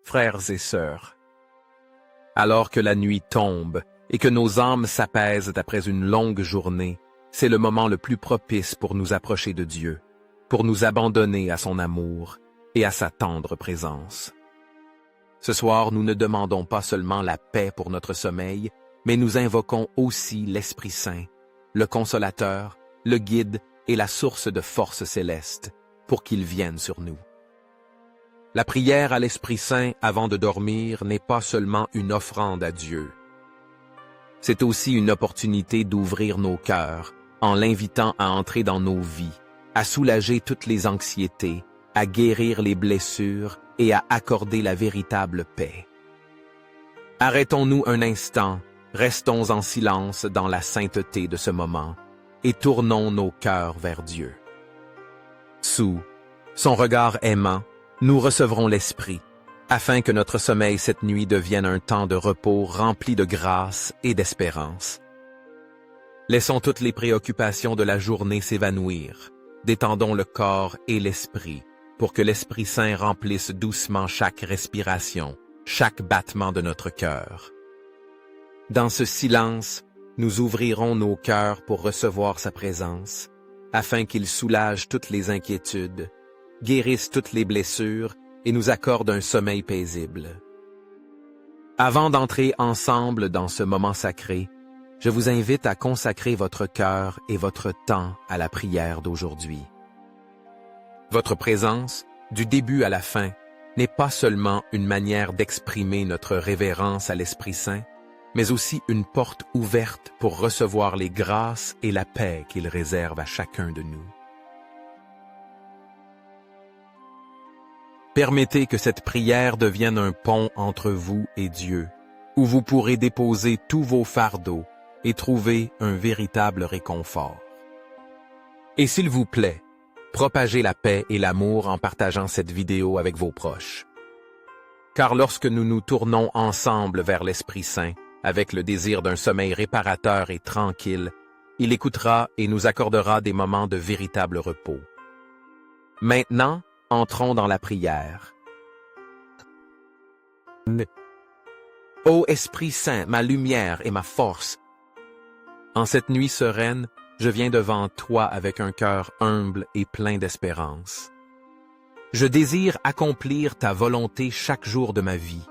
frères et sœurs. Alors que la nuit tombe et que nos âmes s'apaisent après une longue journée, c'est le moment le plus propice pour nous approcher de Dieu, pour nous abandonner à son amour et à sa tendre présence. Ce soir, nous ne demandons pas seulement la paix pour notre sommeil, mais nous invoquons aussi l'Esprit Saint, le Consolateur, le Guide et la source de force céleste, pour qu'il vienne sur nous. La prière à l'Esprit Saint avant de dormir n'est pas seulement une offrande à Dieu. C'est aussi une opportunité d'ouvrir nos cœurs en l'invitant à entrer dans nos vies, à soulager toutes les anxiétés, à guérir les blessures et à accorder la véritable paix. Arrêtons-nous un instant, restons en silence dans la sainteté de ce moment et tournons nos cœurs vers Dieu. Sous son regard aimant, nous recevrons l'Esprit, afin que notre sommeil cette nuit devienne un temps de repos rempli de grâce et d'espérance. Laissons toutes les préoccupations de la journée s'évanouir, détendons le corps et l'esprit, pour que l'Esprit Saint remplisse doucement chaque respiration, chaque battement de notre cœur. Dans ce silence, nous ouvrirons nos cœurs pour recevoir sa présence, afin qu'il soulage toutes les inquiétudes, guérisse toutes les blessures et nous accorde un sommeil paisible. Avant d'entrer ensemble dans ce moment sacré, je vous invite à consacrer votre cœur et votre temps à la prière d'aujourd'hui. Votre présence, du début à la fin, n'est pas seulement une manière d'exprimer notre révérence à l'Esprit Saint, mais aussi une porte ouverte pour recevoir les grâces et la paix qu'il réserve à chacun de nous. Permettez que cette prière devienne un pont entre vous et Dieu, où vous pourrez déposer tous vos fardeaux et trouver un véritable réconfort. Et s'il vous plaît, propagez la paix et l'amour en partageant cette vidéo avec vos proches. Car lorsque nous nous tournons ensemble vers l'Esprit Saint, avec le désir d'un sommeil réparateur et tranquille, il écoutera et nous accordera des moments de véritable repos. Maintenant, entrons dans la prière. Ô Esprit Saint, ma lumière et ma force, en cette nuit sereine, je viens devant toi avec un cœur humble et plein d'espérance. Je désire accomplir ta volonté chaque jour de ma vie,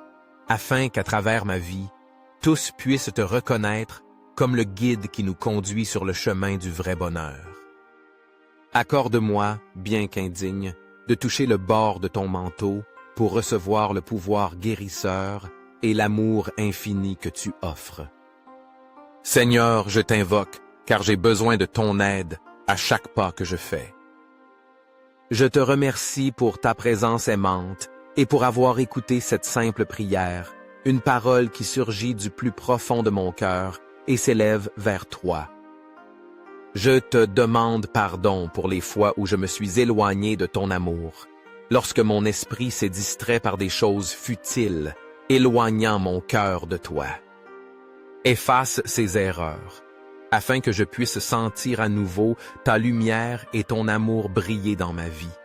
afin qu'à travers ma vie, tous puissent te reconnaître comme le guide qui nous conduit sur le chemin du vrai bonheur. Accorde-moi, bien qu'indigne, de toucher le bord de ton manteau pour recevoir le pouvoir guérisseur et l'amour infini que tu offres. Seigneur, je t'invoque, car j'ai besoin de ton aide à chaque pas que je fais. Je te remercie pour ta présence aimante et pour avoir écouté cette simple prière, une parole qui surgit du plus profond de mon cœur et s'élève vers toi. Je te demande pardon pour les fois où je me suis éloigné de ton amour, lorsque mon esprit s'est distrait par des choses futiles, éloignant mon cœur de toi. Efface ces erreurs, afin que je puisse sentir à nouveau ta lumière et ton amour briller dans ma vie.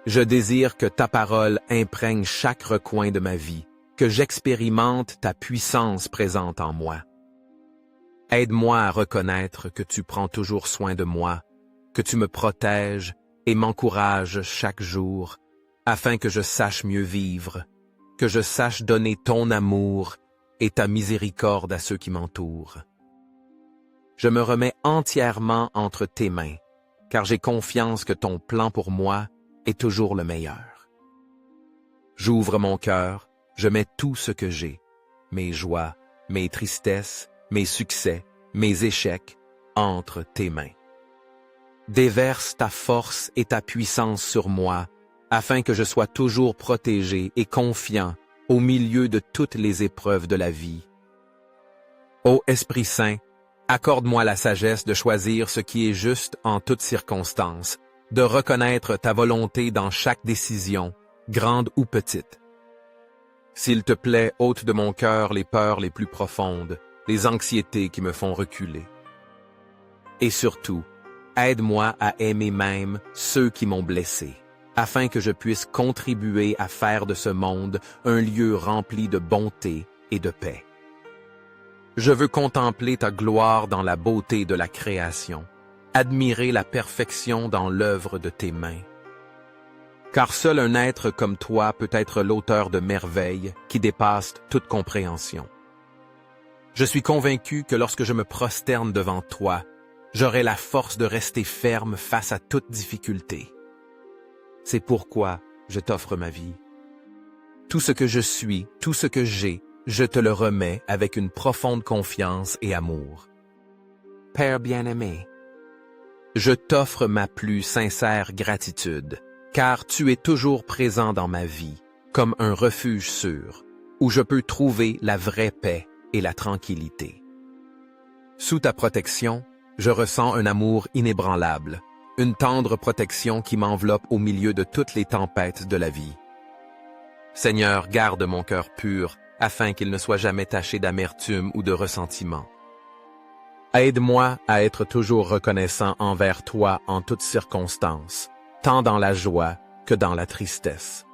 Je désire que ta parole imprègne chaque recoin de ma vie, que j'expérimente ta puissance présente en moi. Aide-moi à reconnaître que tu prends toujours soin de moi, que tu me protèges et m'encourages chaque jour, afin que je sache mieux vivre, que je sache donner ton amour et ta miséricorde à ceux qui m'entourent. Je me remets entièrement entre tes mains, car j'ai confiance que ton plan pour moi est toujours le meilleur. J'ouvre mon cœur, je mets tout ce que j'ai, mes joies, mes tristesses, mes succès, mes échecs, entre tes mains. Déverse ta force et ta puissance sur moi, afin que je sois toujours protégé et confiant au milieu de toutes les épreuves de la vie. Ô Esprit Saint, accorde-moi la sagesse de choisir ce qui est juste en toutes circonstances, de reconnaître ta volonté dans chaque décision, grande ou petite. S'il te plaît, ôte de mon cœur les peurs les plus profondes, les anxiétés qui me font reculer. Et surtout, aide-moi à aimer même ceux qui m'ont blessé, afin que je puisse contribuer à faire de ce monde un lieu rempli de bonté et de paix. Je veux contempler ta gloire dans la beauté de la création, admirer la perfection dans l'œuvre de tes mains. Car seul un être comme toi peut être l'auteur de merveilles qui dépassent toute compréhension. Je suis convaincu que lorsque je me prosterne devant toi, j'aurai la force de rester ferme face à toute difficulté. C'est pourquoi je t'offre ma vie. Tout ce que je suis, tout ce que j'ai, je te le remets avec une profonde confiance et amour. Père bien-aimé, je t'offre ma plus sincère gratitude, car tu es toujours présent dans ma vie, comme un refuge sûr, où je peux trouver la vraie paix et la tranquillité. Sous ta protection, je ressens un amour inébranlable, une tendre protection qui m'enveloppe au milieu de toutes les tempêtes de la vie. Seigneur, garde mon cœur pur, afin qu'il ne soit jamais taché d'amertume ou de ressentiment. Aide-moi à être toujours reconnaissant envers toi en toutes circonstances, tant dans la joie que dans la tristesse.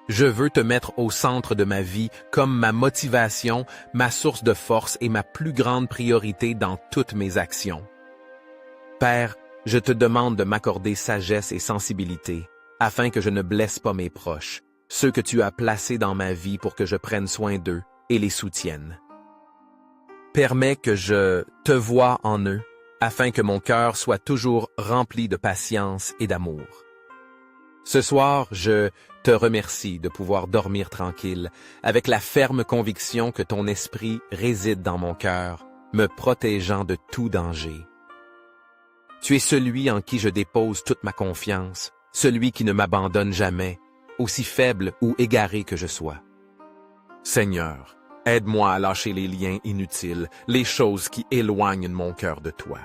Je veux te mettre au centre de ma vie comme ma motivation, ma source de force et ma plus grande priorité dans toutes mes actions. Père, je te demande de m'accorder sagesse et sensibilité, afin que je ne blesse pas mes proches, ceux que tu as placés dans ma vie pour que je prenne soin d'eux et les soutienne. Permets que je te voie en eux, afin que mon cœur soit toujours rempli de patience et d'amour. Ce soir, je te remercie de pouvoir dormir tranquille, avec la ferme conviction que ton esprit réside dans mon cœur, me protégeant de tout danger. Tu es celui en qui je dépose toute ma confiance, celui qui ne m'abandonne jamais, aussi faible ou égaré que je sois. Seigneur, aide-moi à lâcher les liens inutiles, les choses qui éloignent mon cœur de toi.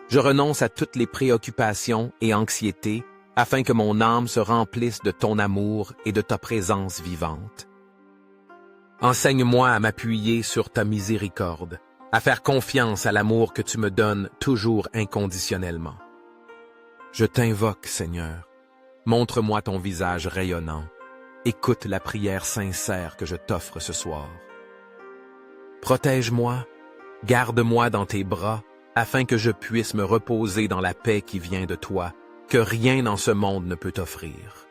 Je renonce à toutes les préoccupations et anxiétés afin que mon âme se remplisse de ton amour et de ta présence vivante. Enseigne-moi à m'appuyer sur ta miséricorde, à faire confiance à l'amour que tu me donnes toujours inconditionnellement. Je t'invoque, Seigneur. Montre-moi ton visage rayonnant. Écoute la prière sincère que je t'offre ce soir. Protège-moi, garde-moi dans tes bras, afin que je puisse me reposer dans la paix qui vient de toi, que rien dans ce monde ne peut offrir.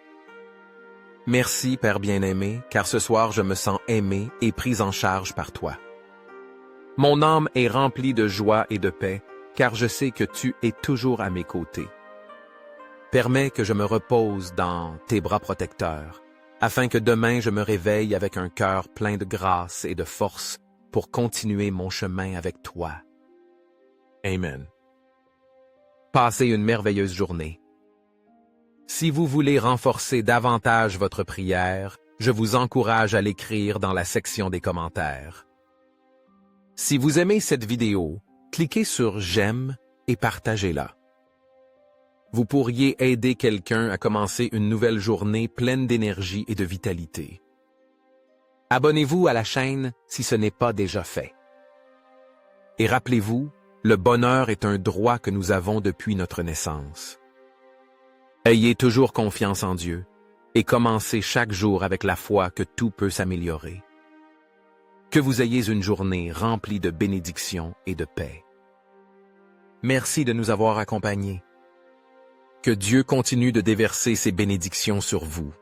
Merci, Père bien-aimé, car ce soir je me sens aimé et pris en charge par toi. Mon âme est remplie de joie et de paix, car je sais que tu es toujours à mes côtés. Permets que je me repose dans tes bras protecteurs, afin que demain je me réveille avec un cœur plein de grâce et de force pour continuer mon chemin avec toi. Amen. Passez une merveilleuse journée. Si vous voulez renforcer davantage votre prière, je vous encourage à l'écrire dans la section des commentaires. Si vous aimez cette vidéo, cliquez sur « J'aime » et partagez-la. Vous pourriez aider quelqu'un à commencer une nouvelle journée pleine d'énergie et de vitalité. Abonnez-vous à la chaîne si ce n'est pas déjà fait. Et rappelez-vous, le bonheur est un droit que nous avons depuis notre naissance. Ayez toujours confiance en Dieu et commencez chaque jour avec la foi que tout peut s'améliorer. Que vous ayez une journée remplie de bénédictions et de paix. Merci de nous avoir accompagnés. Que Dieu continue de déverser ses bénédictions sur vous.